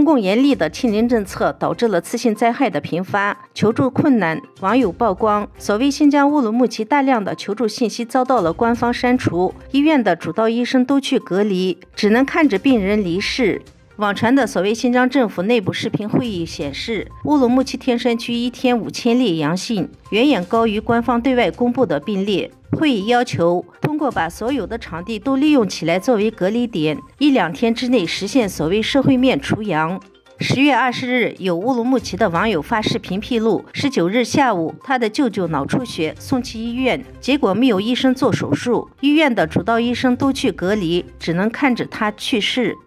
共严厉的清零政策导致了次性灾害的频发，求助困难。网友曝光，所谓新疆乌鲁木齐大量的求助信息遭到了官方删除，医院的主刀医生都去隔离，只能看着病人离世。网传的所谓新疆政府内部视频会议显示，乌鲁木齐天山区1天5000例阳性，远远高于官方对外公布的病例。会议要求通过把所有的场地都利用起来作为隔离点，1-2天之内实现所谓社会面除阳。10月20日，有乌鲁木齐的网友发视频披露，19日下午，他的舅舅脑出血，送去医院，结果没有医生做手术，医院的主刀医生都去隔离，只能看着他去世。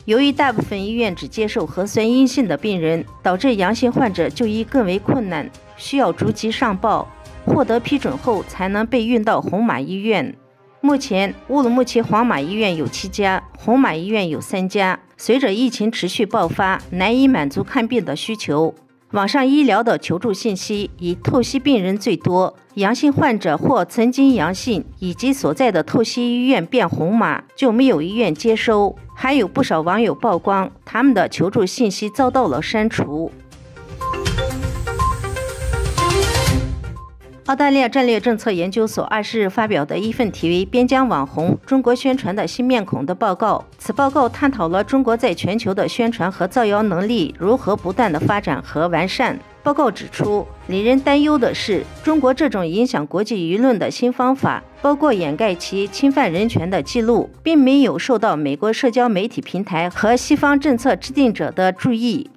由于大部分医院只接受核酸阴性的病人，导致阳性患者就医更为困难，需要逐级上报，获得批准后才能被运到红码医院。目前，乌鲁木齐黄码医院有7家，红码医院有3家。随着疫情持续爆发，难以满足看病的需求。网上医疗的求助信息以透析病人最多，阳性患者或曾经阳性以及所在的透析医院变红码，就没有医院接收。还有不少网友曝光，他们的求助信息遭到了删除。澳大利亚战略政策研究所20日发表的一份题为《边疆网红：中国宣传的新面孔》的报告。此报告探讨了中国在全球的宣传和造谣能力如何不断的发展和完善。报告指出，令人担忧的是，中国这种影响国际舆论的新方法，包括掩盖其侵犯人权的记录，并没有受到美国社交媒体平台和西方政策制定者的注意。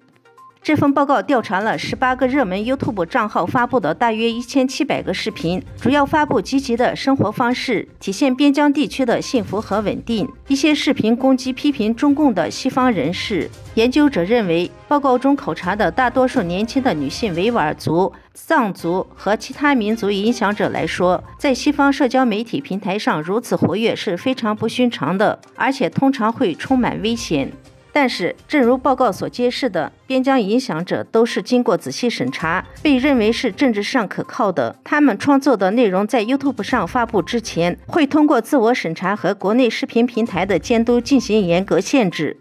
这份报告调查了18个热门 YouTube 账号发布的大约1700个视频，主要发布积极的生活方式，体现边疆地区的幸福和稳定。一些视频攻击批评中共的西方人士。研究者认为，报告中考察的大多数年轻的女性维吾尔族、藏族和其他民族影响者来说，在西方社交媒体平台上如此活跃是非常不寻常的，而且通常会充满危险。但是，正如报告所揭示的，边疆影响者都是经过仔细审查，被认为是政治上可靠的。他们创作的内容在 YouTube 上发布之前，会通过自我审查和国内视频平台的监督进行严格限制。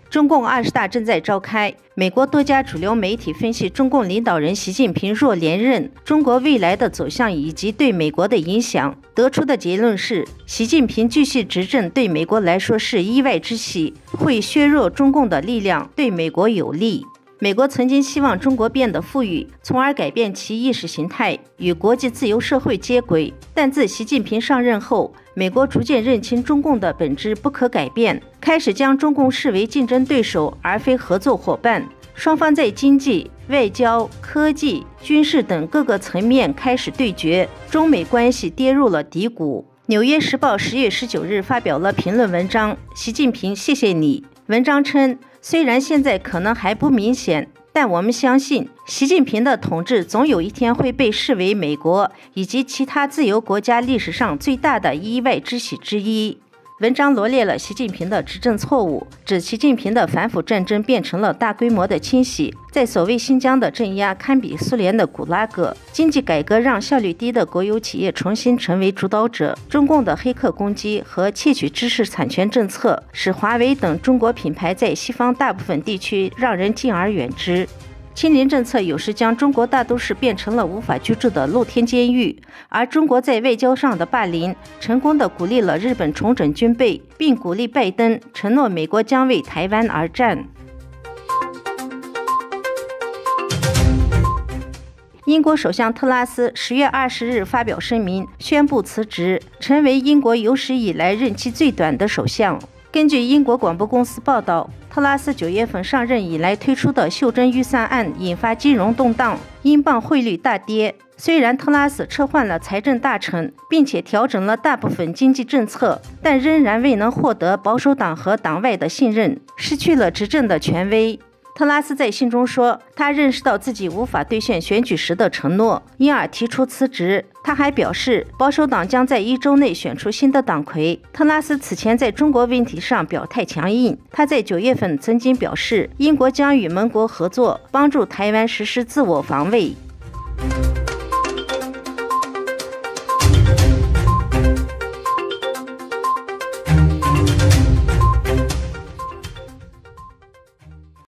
中共20大正在召开，美国多家主流媒体分析中共领导人习近平若连任，中国未来的走向以及对美国的影响。得出的结论是，习近平继续执政对美国来说是意外之喜，会削弱中共的力量，对美国有利。美国曾经希望中国变得富裕，从而改变其意识形态，与国际自由社会接轨。但自习近平上任后，美国逐渐认清中共的本质不可改变，开始将中共视为竞争对手而非合作伙伴。双方在经济、外交、科技、军事等各个层面开始对决，中美关系跌入了低谷。《纽约时报》10月19日发表了评论文章，习近平，谢谢你。文章称，虽然现在可能还不明显，但我们相信，习近平的统治总有一天会被视为美国以及其他自由国家历史上最大的意外之喜之一。文章罗列了习近平的执政错误，指习近平的反腐战争变成了大规模的清洗，在所谓新疆的镇压堪比苏联的古拉格，经济改革让效率低的国有企业重新成为主导者，中共的黑客攻击和窃取知识产权政策使华为等中国品牌在西方大部分地区让人敬而远之。清零政策有时将中国大都市变成了无法居住的露天监狱，而中国在外交上的霸凌，成功地鼓励了日本重整军备，并鼓励拜登承诺美国将为台湾而战。英国首相特拉斯10月20日发表声明，宣布辞职，成为英国有史以来任期最短的首相。根据英国广播公司报道，特拉斯9月份上任以来推出的袖珍预算案引发金融动荡，英镑汇率大跌。虽然特拉斯撤换了财政大臣，并且调整了大部分经济政策，但仍然未能获得保守党和党外的信任，失去了执政的权威。特拉斯在信中说，他认识到自己无法兑现选举时的承诺，因而提出辞职。他还表示，保守党将在1周内选出新的党魁。特拉斯此前在中国问题上表态强硬，他在9月份曾经表示，英国将与盟国合作，帮助台湾实施自我防卫。